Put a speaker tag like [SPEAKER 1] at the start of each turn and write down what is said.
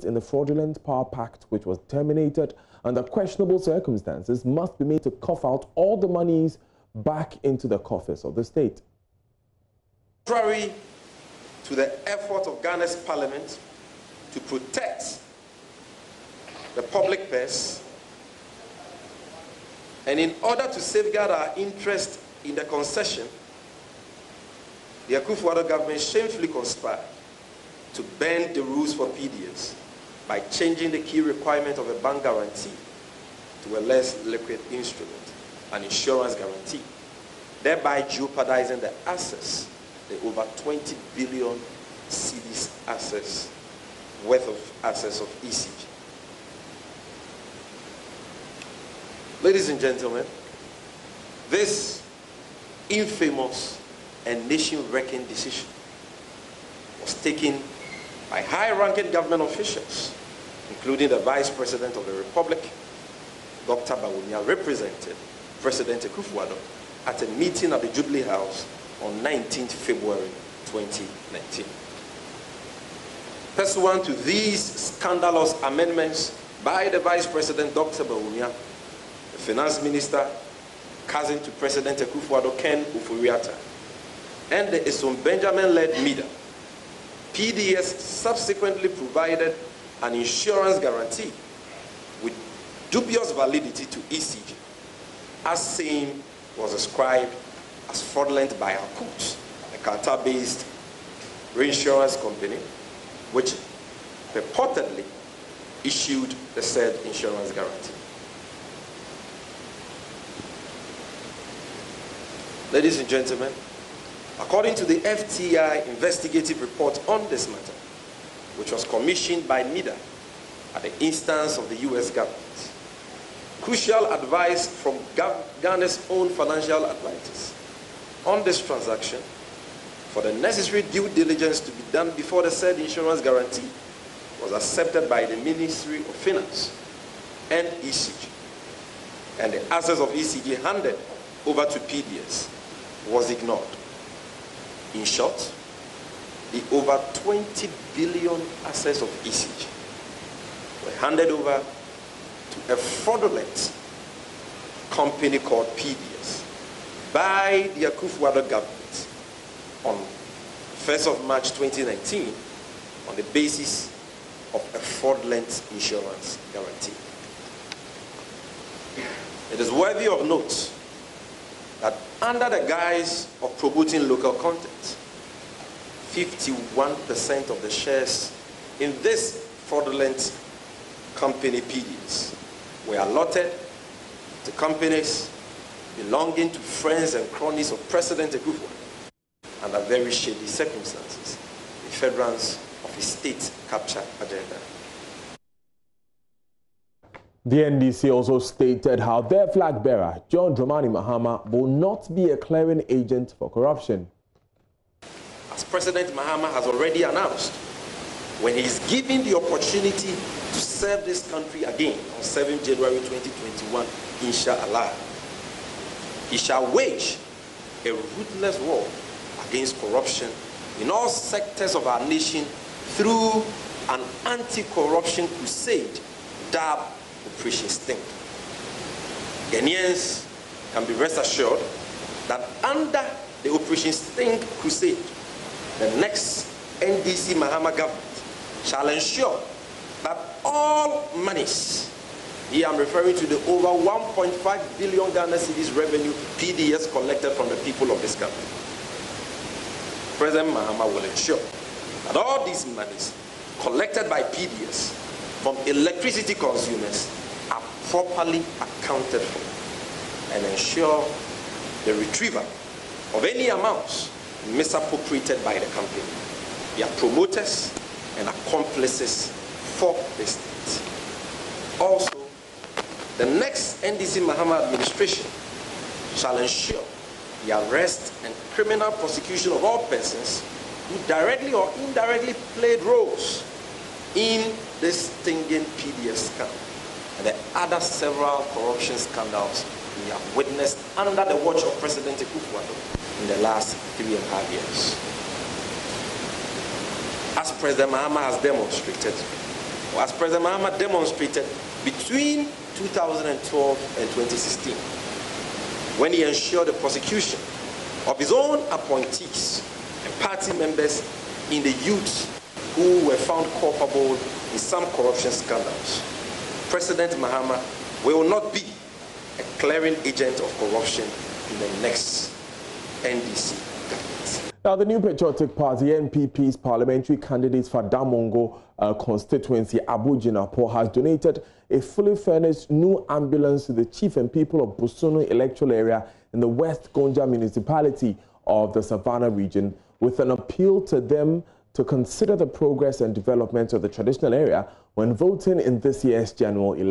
[SPEAKER 1] in the fraudulent power pact, which was terminated under questionable circumstances, must be made to cough out all the monies back into the coffers of the state.
[SPEAKER 2] Contrary to the effort of Ghana's parliament to protect the public purse, and in order to safeguard our interest in the concession, the Akufo-Addo government shamefully conspired to bend the rules for PDS by changing the key requirement of a bank guarantee to a less liquid instrument, an insurance guarantee, thereby jeopardizing the assets, the over 20 billion cedis assets, worth of assets of ECG. Ladies and gentlemen, this infamous and nation-wrecking decision was taken by high-ranking government officials, including the Vice President of the Republic, Dr. Bawumia, represented President Akufo-Addo at a meeting at the Jubilee House on 19th February 2019. Pursuant to these scandalous amendments by the Vice President, Dr. Bawumia, the Finance Minister, cousin to President Akufo-Addo, Ken Ofori-Atta, and the Esom Benjamin-led MIDA, PDS subsequently provided an insurance guarantee with dubious validity to ECG, as same was ascribed as fraudulent by Akut, a Qatar-based reinsurance company, which purportedly issued the said insurance guarantee. Ladies and gentlemen, according to the FTI investigative report on this matter, which was commissioned by MIDA at the instance of the US government, crucial advice from Ghana's own financial advisors on this transaction for the necessary due diligence to be done before the said insurance guarantee was accepted by the Ministry of Finance and ECG, and the assets of ECG handed over to PDS was ignored. In short, the over 20 billion assets of ECG were handed over to a fraudulent company called PDS by the Akufo-Addo government on 1st of March 2019 on the basis of a fraudulent insurance guarantee. It is worthy of note that under the guise of promoting local content, 51% of the shares in this fraudulent company PDS were allotted to companies belonging to friends and cronies of President Akufo under very shady circumstances in furtherance of his state capture agenda.
[SPEAKER 1] The NDC also stated how their flag bearer, John Dramani Mahama, will not be a clearing agent for corruption.
[SPEAKER 2] As President Mahama has already announced, when he is given the opportunity to serve this country again on 7 January 2021, inshallah, he shall wage a ruthless war against corruption in all sectors of our nation through an anti-corruption crusade dubbed Operation Sting. Ghanaians can be rest assured that under the Operation Sting crusade, the next NDC Mahama government shall ensure that all monies, here I'm referring to the over 1.5 billion Ghana cedis revenue PDS collected from the people of this country, President Mahama will ensure that all these monies collected by PDS from electricity consumers are properly accounted for and ensure the retrieval of any amounts misappropriated by the company, their promoters and accomplices for the state. Also, the next NDC Mahama administration shall ensure the arrest and criminal prosecution of all persons who directly or indirectly played roles in this stinging PDS scandal and the other several corruption scandals we have witnessed under the watch of President Akufo-Addo in the last 3.5 years. As President Mahama has demonstrated, as President Mahama demonstrated between 2012 and 2016, when he ensured the prosecution of his own appointees and party members in the youths who were found culpable in some corruption scandals. President Mahama will not be a clearing agent of corruption in the next NDC government.
[SPEAKER 1] Now, the New Patriotic Party, NPP's parliamentary candidate for Damongo constituency, Abu Jinapo, has donated a fully furnished new ambulance to the chief and people of Busunu electoral area in the West Gonja municipality of the Savannah region, with an appeal to them to consider the progress and development of the traditional area when voting in this year's general election.